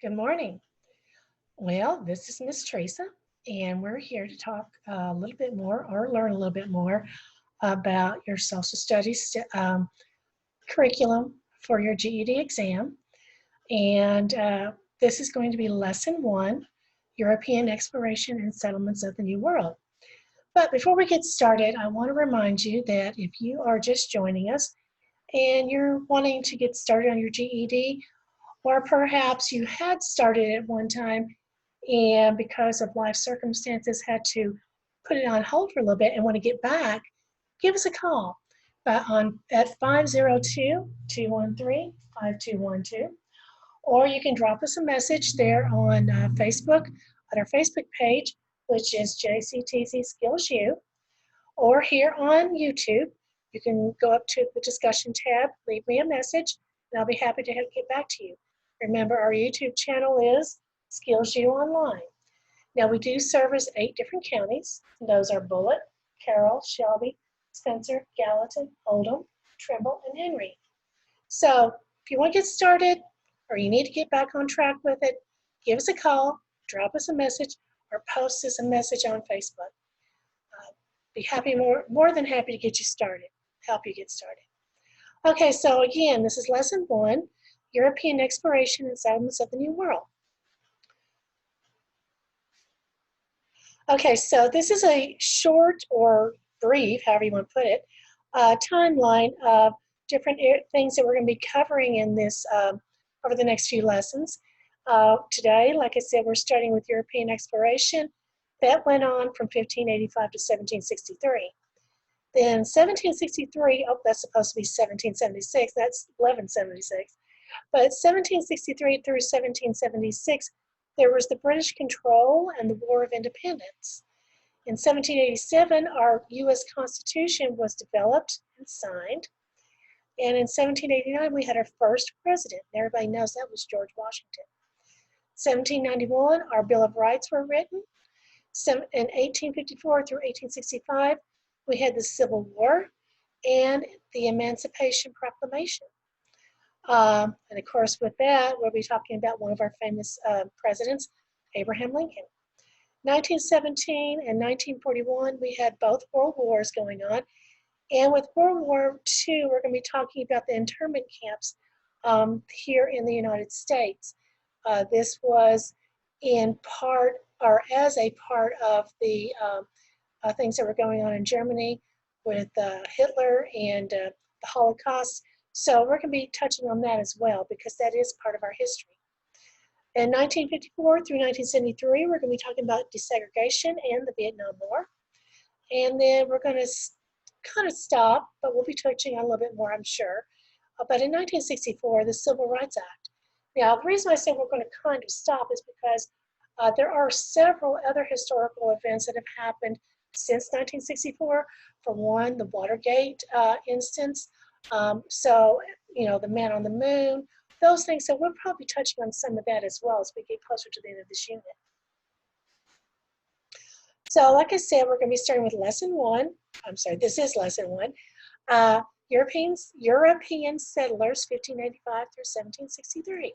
Good morning. Well, this is Miss Teresa, and we're here to talk a little bit more or learn a little bit more about your social studies curriculum for your GED exam. And this is going to be lesson 1, European Exploration and Settlements of the New World. But before we get started, I want to remind you that if you are just joining us and you're wanting to get started on your GED, or perhaps you had started at one time and because of life circumstances had to put it on hold for a little bit and want to get back, give us a call at 502-213-5212, or you can drop us a message there on Facebook, on our Facebook page, which is JCTZ Skills U, or here on YouTube. You can go up to the discussion tab, leave me a message, and I'll be happy to get back to you. Remember, our YouTube channel is Skills U Online. Now, we do service 8 different counties. Those are Bullitt, Carroll, Shelby, Spencer, Gallatin, Oldham, Trimble, and Henry. So if you want to get started or you need to get back on track with it, give us a call, drop us a message, or post us a message on Facebook. Be more than happy to get you started, help you get started. Okay, so again, this is lesson 1, European Exploration and Settlements of the New World. Okay, so this is a short or brief, however you want to put it, timeline of different things that we're going to be covering in this over the next few lessons. Today, like I said, we're starting with European exploration. That went on from 1585 to 1763. Then 1763, oh, that's supposed to be 1776, that's 1176. But 1763 through 1776, there was the British control and the War of Independence. In 1787, our U.S. Constitution was developed and signed. And in 1789, we had our first president. Everybody knows that was George Washington. 1791, our Bill of Rights were written. In 1854 through 1865, we had the Civil War and the Emancipation Proclamation. And of course, with that, we'll be talking about one of our famous presidents, Abraham Lincoln. 1917 and 1941, we had both world wars going on. And with World War II, we're going to be talking about the internment camps here in the United States. This was in part, or as a part of the things that were going on in Germany with Hitler and the Holocaust. So we're going to be touching on that as well because that is part of our history. In 1954 through 1973, we're going to be talking about desegregation and the Vietnam War. And then we're going to kind of stop, but we'll be touching on a little bit more, I'm sure. But in 1964, the Civil Rights Act. Now, the reason I say we're going to kind of stop is because there are several other historical events that have happened since 1964. For one, the Watergate instance. So, you know, the man on the moon, those things. So we'll probably be touching on some of that as well as we get closer to the end of this unit. So, like I said, we're going to be starting with lesson 1. I'm sorry, this is lesson 1. European settlers, 1585 through 1763.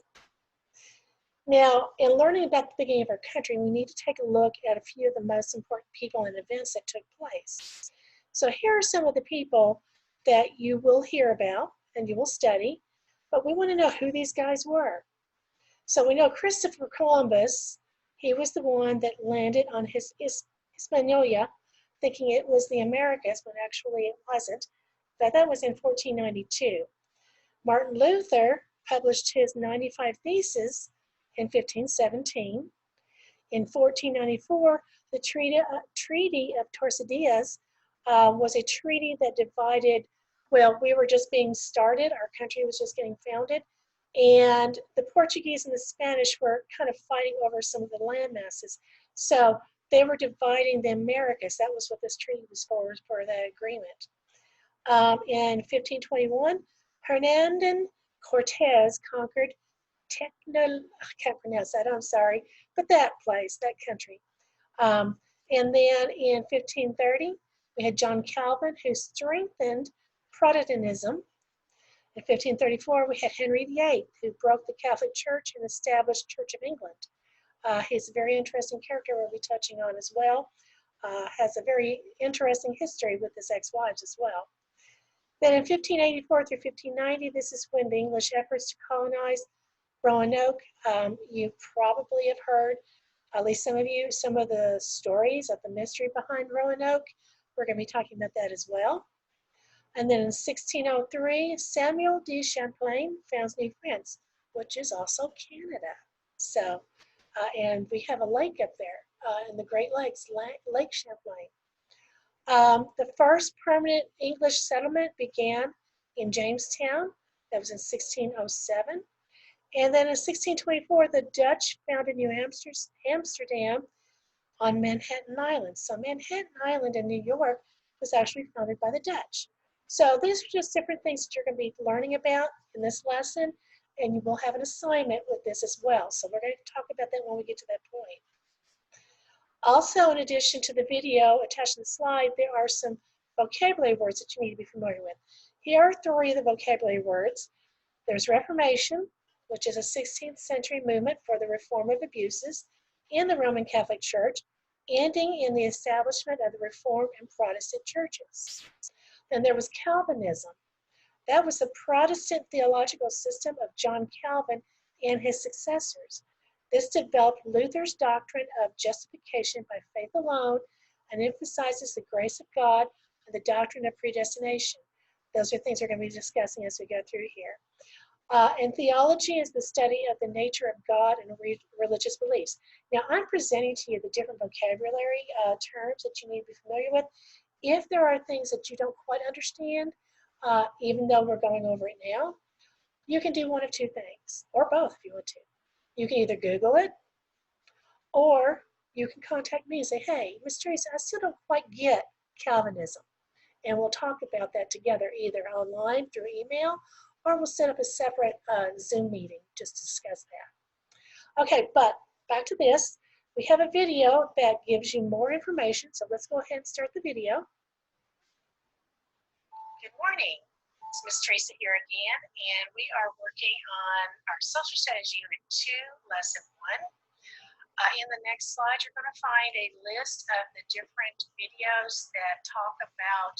Now, in learning about the beginning of our country, we need to take a look at a few of the most important people and events that took place. So here are some of the people that you will hear about and you will study, but we want to know who these guys were. So we know Christopher Columbus, he was the one that landed on Hispaniola, thinking it was the Americas, when actually it wasn't, but that was in 1492. Martin Luther published his 95 Theses in 1517. In 1494, the Treaty of Tordesillas was a treaty that divided, well, we were just being started, our country was just getting founded, and the Portuguese and the Spanish were kind of fighting over some of the land masses. So they were dividing the Americas. That was what this treaty was for the agreement. In 1521, Hernando Cortez conquered I can't pronounce that, I'm sorry, but that place, that country. And then in 1530, we had John Calvin, who strengthened Protestantism. In 1534, we had Henry VIII, who broke the Catholic Church and established Church of England. He's a very interesting character we'll be touching on as well. Has a very interesting history with his ex-wives as well. Then in 1584 through 1590, this is when the English efforts to colonize Roanoke. You probably have heard, at least some of you, some of the stories of the mystery behind Roanoke. We're going to be talking about that as well. And then in 1603, Samuel de Champlain founds New France, which is also Canada. So, and we have a lake up there in the Great Lakes, Lake Champlain. The first permanent English settlement began in Jamestown. That was in 1607. And then in 1624, the Dutch founded New Amsterdam on Manhattan Island. So Manhattan Island in New York was actually founded by the Dutch. So these are just different things that you're going to be learning about in this lesson, and you will have an assignment with this as well. So we're going to talk about that when we get to that point. Also, in addition to the video attached to the slide, there are some vocabulary words that you need to be familiar with. Here are three of the vocabulary words. There's Reformation, which is a 16th century movement for the reform of abuses in the Roman Catholic Church, ending in the establishment of the Reformed and Protestant churches. Then there was Calvinism. That was the Protestant theological system of John Calvin and his successors. This developed Luther's doctrine of justification by faith alone and emphasizes the grace of God and the doctrine of predestination. Those are things we're going to be discussing as we go through here. And theology is the study of the nature of God and religious beliefs. Now, I'm presenting to you the different vocabulary terms that you need to be familiar with. If there are things that you don't quite understand, even though we're going over it now, you can do one of two things, or both if you want to. You can either Google it, or you can contact me and say, hey, Ms. Teresa, I still don't quite get Calvinism. And we'll talk about that together, either online through email, or we'll set up a separate Zoom meeting just to discuss that. Okay, but back to this. We have a video that gives you more information, so let's go ahead and start the video. Good morning. It's Ms. Teresa here again, and we are working on our Social Studies Unit 2, Lesson 1. In the next slide, you're going to find a list of the different videos that talk about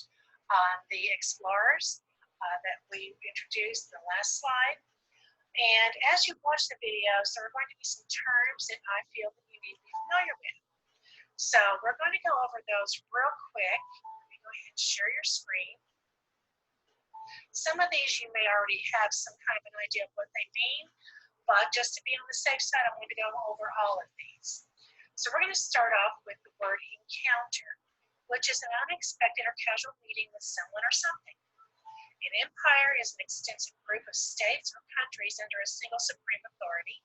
the explorers that we introduced in the last slide. And as you watch the videos, there are going to be some terms that I feel that you need to be familiar with. So we're going to go over those real quick. Let me go ahead and share your screen. Some of these you may already have some kind of an idea of what they mean, but just to be on the safe side, I'm going to go over all of these. So we're going to start off with the word encounter, which is an unexpected or casual meeting with someone or something. An empire is an extensive group of states or countries under a single supreme authority,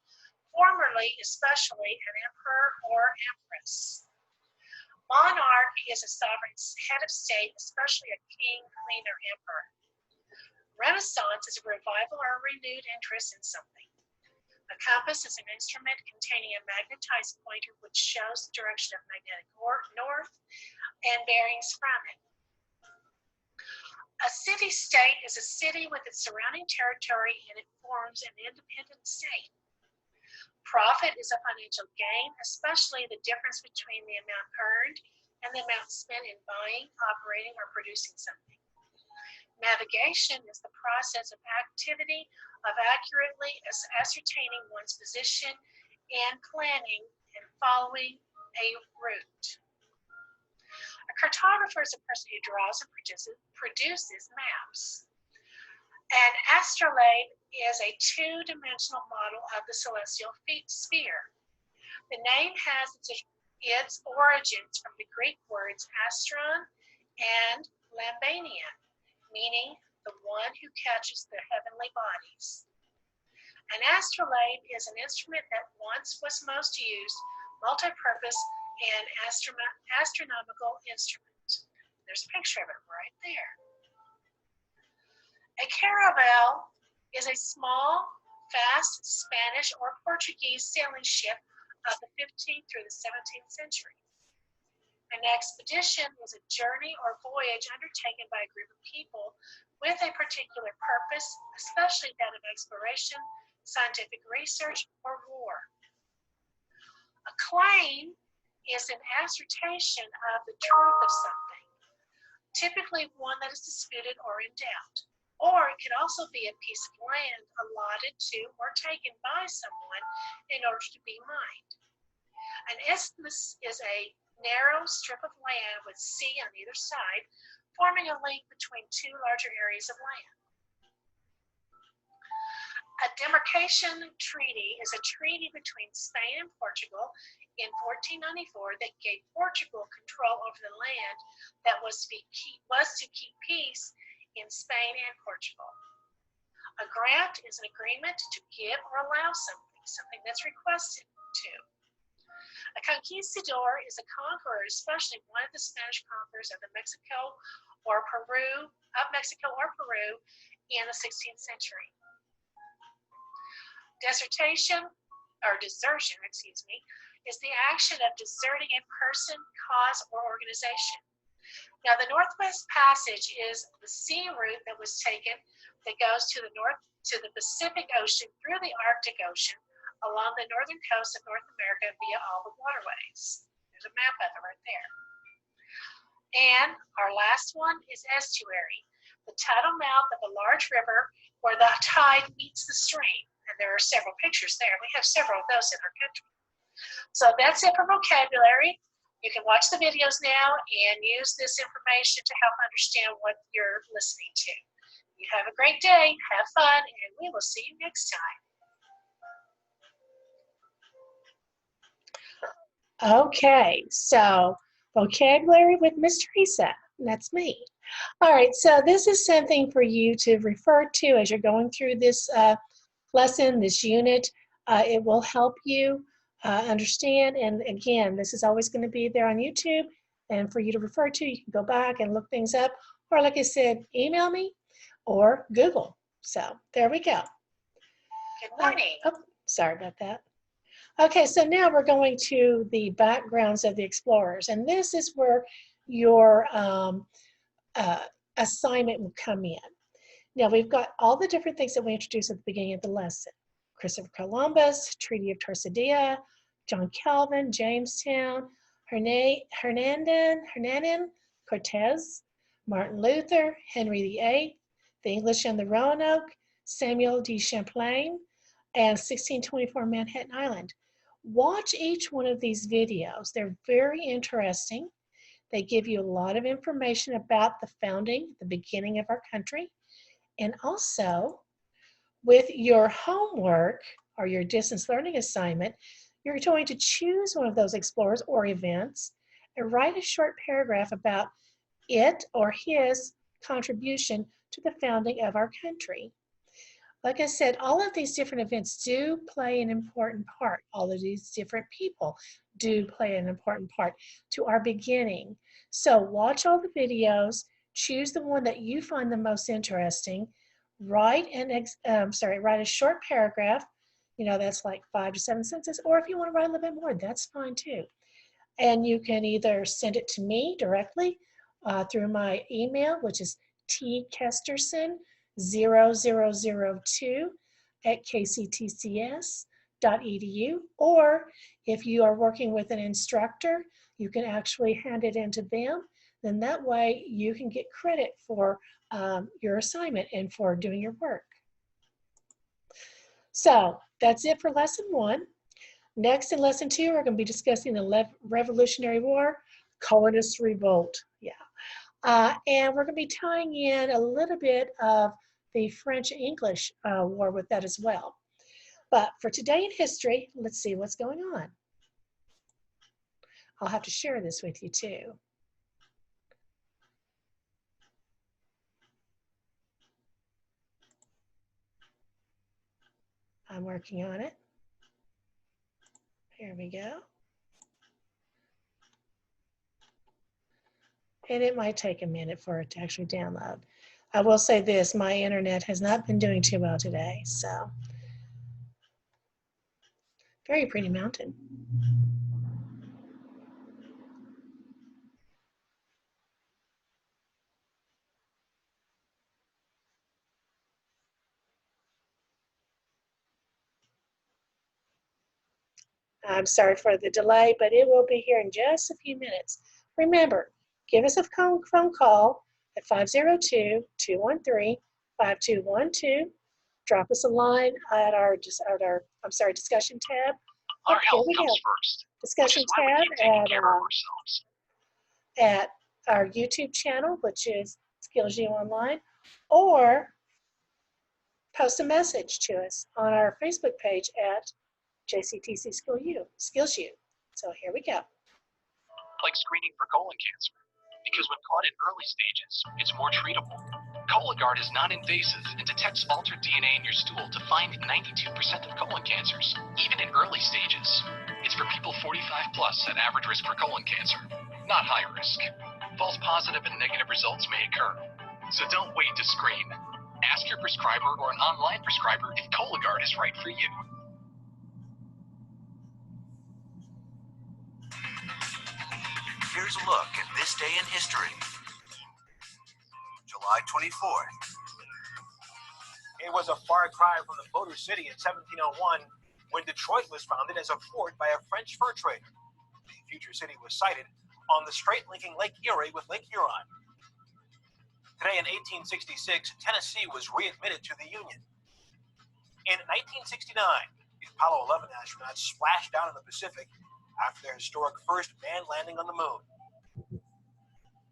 formerly especially an emperor or empress. Monarch is a sovereign head of state, especially a king, queen, or emperor. Renaissance is a revival or a renewed interest in something. A compass is an instrument containing a magnetized pointer which shows the direction of magnetic north and bearings from it. A city-state is a city with its surrounding territory and it forms an independent state. Profit is a financial gain, especially the difference between the amount earned and the amount spent in buying, operating, or producing something. Navigation is the process of activity of accurately ascertaining one's position and planning and following a route. A cartographer is a person who draws and produces maps. An astrolabe is a two-dimensional model of the celestial sphere. The name has its origins from the Greek words astron and lambanian, meaning the one who catches the heavenly bodies. An astrolabe is an instrument that once was most used, multi-purpose, and astronomical instrument. There's a picture of it right there. A caravel is a small, fast Spanish or Portuguese sailing ship of the 15th through the 17th century. An expedition is a journey or voyage undertaken by a group of people with a particular purpose, especially that of exploration, scientific research, or war. A claim is an assertion of the truth of something, typically one that is disputed or in doubt. Or it could also be a piece of land allotted to or taken by someone in order to be mined. An isthmus is a narrow strip of land with sea on either side, forming a link between two larger areas of land. A demarcation treaty is a treaty between Spain and Portugal in 1494 that gave Portugal control over the land that was to keep peace in Spain and Portugal. A grant is an agreement to give or allow something that's requested to. A conquistador is a conqueror, especially one of the Spanish conquerors of Mexico or Peru in the 16th century. Desertion, is the action of deserting a person, cause, or organization. Now, the Northwest Passage is the sea route that was taken that goes to the Pacific Ocean through the Arctic Ocean along the northern coast of North America via all the waterways. There's a map of it right there. And our last one is estuary, the tidal mouth of a large river where the tide meets the stream. And there are several pictures there. We have several of those in our country. So that's it for vocabulary. You can watch the videos now and use this information to help understand what you're listening to. You have a great day, have fun, and we will see you next time. Okay, so vocabulary with Miss Teresa. That's me. All right, so this is something for you to refer to as you're going through this lesson, this unit. It will help you understand, and again, this is always going to be there on YouTube, and for you to refer to, you can go back and look things up, or like I said, email me or Google. So there we go. Good morning. Oh, sorry about that. Okay, so now we're going to the backgrounds of the explorers, and this is where your assignment will come in. Now we've got all the different things that we introduced at the beginning of the lesson. Christopher Columbus, Treaty of Tordesillas, John Calvin, Jamestown, Hernan Cortez, Martin Luther, Henry VIII, the English and the Roanoke, Samuel de Champlain, and 1624 Manhattan Island. Watch each one of these videos. They're very interesting. They give you a lot of information about the founding, the beginning of our country, and also with your homework or your distance learning assignment, you're going to choose one of those explorers or events and write a short paragraph about it or his contribution to the founding of our country. Like I said, all of these different events do play an important part. All of these different people do play an important part to our beginning. So watch all the videos, choose the one that you find the most interesting, write a short paragraph, that's like 5 to 7 sentences, or if you want to write a little bit more, that's fine too. And you can either send it to me directly through my email, which is tkesterson0002@kctcs.edu, or if you are working with an instructor, you can actually hand it in to them. Then that way you can get credit for your assignment and for doing your work. So that's it for lesson 1. Next in lesson 2, we're going to be discussing the Revolutionary War, Colonists' Revolt. And we're going to be tying in a little bit of the French-English war with that as well. But for today in history, let's see what's going on. I'll have to share this with you too. I'm working on it. Here we go. And it might take a minute for it to actually download. I will say this, my internet has not been doing too well today, so. Very pretty mountain. I'm sorry for the delay, but it will be here in just a few minutes. Remember, give us a phone call at 502-213-5212. Drop us a line at our discussion tab. Our health comes first. Discussion tab at our YouTube channel, which is Skills U Online, or post a message to us on our Facebook page at JCTC Skills U. So here we go. Like screening for colon cancer, because when caught in early stages, it's more treatable. Cologuard is non-invasive and detects altered DNA in your stool to find 92% of colon cancers, even in early stages. It's for people 45 plus at average risk for colon cancer, not high risk. False positive and negative results may occur, so don't wait to screen. Ask your prescriber or an online prescriber if Cologuard is right for you. Here's a look at this day in history. July 24th. It was a far cry from the Motor City in 1701 when Detroit was founded as a fort by a French fur trader. The future city was sited on the strait linking Lake Erie with Lake Huron. Today in 1866, Tennessee was readmitted to the Union. In 1969, the Apollo 11 astronauts splashed down in the Pacific after their historic first manned landing on the moon.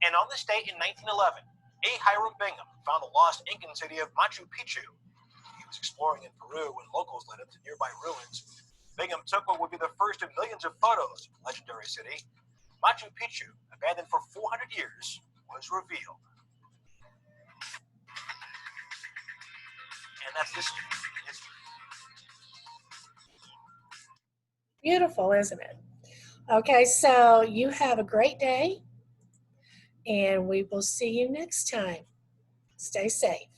And on this date in 1911, A. Hiram Bingham found the lost Incan city of Machu Picchu. He was exploring in Peru when locals led him to nearby ruins. Bingham took what would be the first of millions of photos of the legendary city. Machu Picchu, abandoned for 400 years, was revealed. And that's this history. Beautiful, isn't it? Okay, so you have a great day, and we will see you next time. Stay safe.